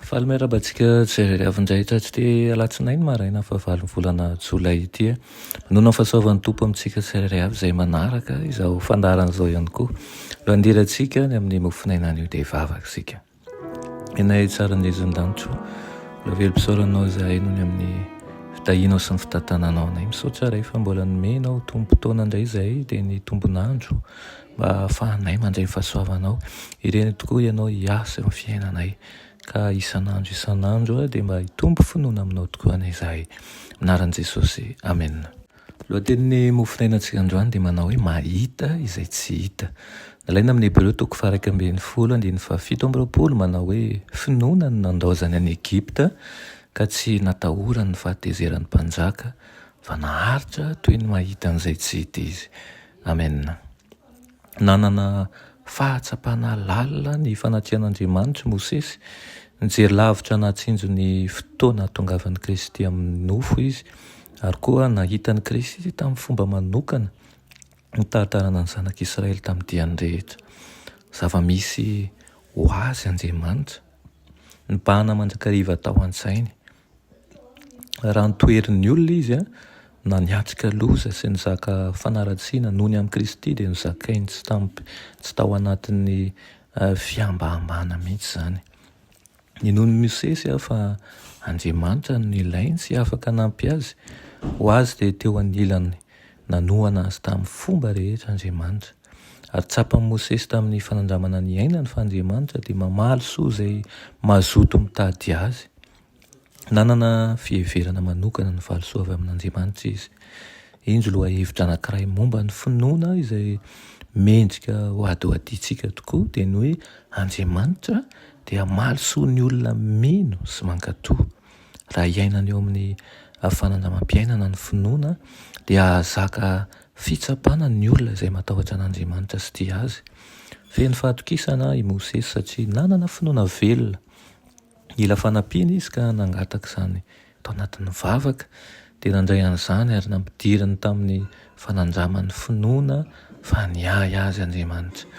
Fahameraba-tsika jereriavin-drahitra tsy te alatsinainy maraina fa valin'ny volana jolay ity a. Manona fahasoavan'ny tompo amintsika jereriavy izay manaraka izao fandaran'izao ihany koa. Lo andirantsika ny amin'ny mofinainan'io dia vavaka sika. Enay tsara andezin-danitro, lo velom-pisaoranao izahay noho ny amin'ny fitahinao sy ny fitantananao anay. Misaotra ray fa mbola nomenao tompo-taona indray izahay dia ny tombonandro mba ahafahanay mandray fahasoavanao. Ireny tokoa ianao hiasa amin'ny fiainanay ka isan'andro dia mba hitombo finoana aminao tokoa anay izahay. Anaran'i Jesosy, amen. Lohatenin'ny mofinainantsika androany dia manao hoe mahita izay tsy hita. Nalaina amin'ny Hébreu 2:17-7 manao hoe finoana no nandaozany any Egipta ka tsy natahorany ny fahatezeran'ny mpanjaka fa naharitra toy ny mahita an'izay tsy hita izy. Amen. Nanana fahatsapana lalina ny fanatrehan'Andriamanitra Mosesy, nijery lavitra nahatsinjo ny fotoana hahatongavan'i Kristy amin'ny nofo izy, ary koa nahitany Kristy tamin'ny fomba manokana nitaratarana ny zanak'Israely tamin'ny diany rehetra. Zava-misy ho azy Andriamanitra, nibahana mandrakariva tao an-tsainy. Raha nitoerin'ny olona izy na niatrika loza sy nizaka fanaratsiana noho ny amin'ny Kristy dia nizakainy tsy tao anatin'ny fiambahambana mihitsy zany. Ninony Mosesy fa Andriamanitra no ilainy sy afaka nampy azy. Ho azy dia teo anilany nanohana azy tamin'ny fomba rehetra Andriamanitra. Ary tsapan'i Mosesy tamin'ny fanandramana ny ainany fa Andriamanitra dia mamaly soa izay mazoto mitady azy. Nanana fiheverana manokana ny valosoa avy amin'Andriamanitra izy. Indro loha hevitra anankiray momba ny finoana izay mendrika ho adoaditsika tokoa dia ny hoe Andriamanitra dia maly soa ny olona mino sy mankatoa. Raha iainana eo amin'ny fanandramam-piainana ny finoana dia ahazaka fitsapana ny olona izay matahotra an'Andriamanitra sy tia azy. Feno fahatokisana i Mosesy satria nanana finoana velona. Ila fanampiana izy ka nangataka izany tao anatin'ny vavaka dia nandray an'izany ary nampidiriny tamin'ny fanandramany finoana fa niay azy Andriamanitra.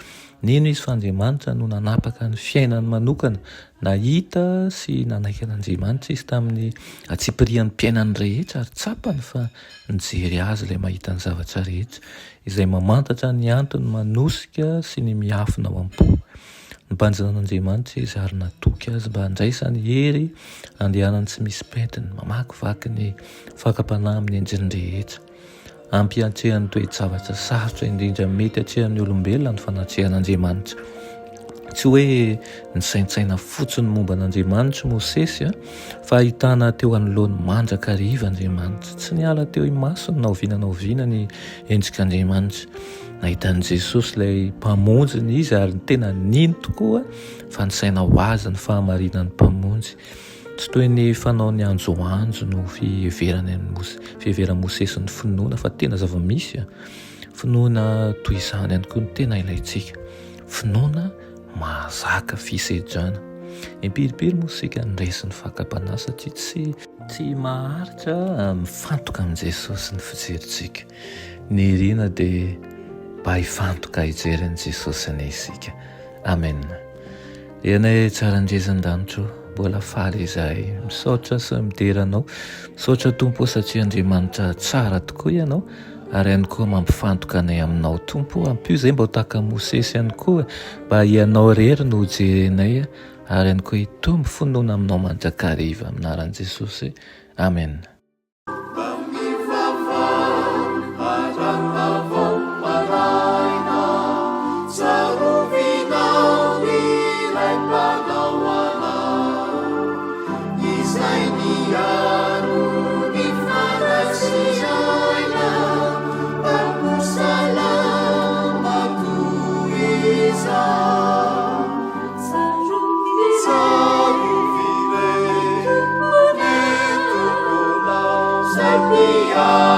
Nino izy fa Andriamanitra no nanapaka ny fiainany manokana, nahita sy nanaiky an'Andriamanitra izy tamin'ny atsipirian'ny mpiainany rehetra ary tsapany fa nijery azy ilay mahita ny zavatra rehetra izay mamantatra ny antony manosika sy ny miafina ao am-po. Nibanjina an'Andriamanitra izy ary natoky azy mba handraisany hery andehanany tsy misy pentina, mamakivaky ny fakapanahy amin'ny endriny rehetra. Ampy hatrehan'ny toe-javatra sarotra indrindra mety hatrehan'ny olombelona ny fanatrehan'Andriamanitra. Tsy hoe nisaintsaina fotsiny momba an'Andriamanitra Mosesy fa ahitana teo anoloany mandrakariva Andriamanitra. Tsy niala teo imasony naovinana ny endrik'Andriamanitra. Nahitan'i Jesosy ilay mpamonjy izy ary tena nino tokoa fa nisaina ho azy ny fahamarinan'ny mpamonjy. Tsy toy ny fanaony anjoanjo no fiheveran'i Mosesy ny finoana fa tena zava-misy finoana toy izany ihany koa no tena ilaitsika. Finoana mahazaka fisedrana. Impiripiry moa isika niraisin'ny fakapanahy satria tsy maharitra mifantoka amin'i Jesosy ny fijerintsika. Ny irina dia mba hifantoka hijeren'i Jesosy ny isika. Amen. Ianay tsara andrezan-danitro, mbola faly izahay, misaotra sy mideranao. Misaotra Tompo satria Andriamanitra tsara tokoa ianao ary ihany koa mampifantoka anay aminao Tompo. Ampio izay mba ho tahaka Mosesy ihany koa, mba ianao rery no jerenay ary ihany koa hitombo finoana aminao mandrakariva. Amin'ny anaran'i Jesosy, amen. Yeah.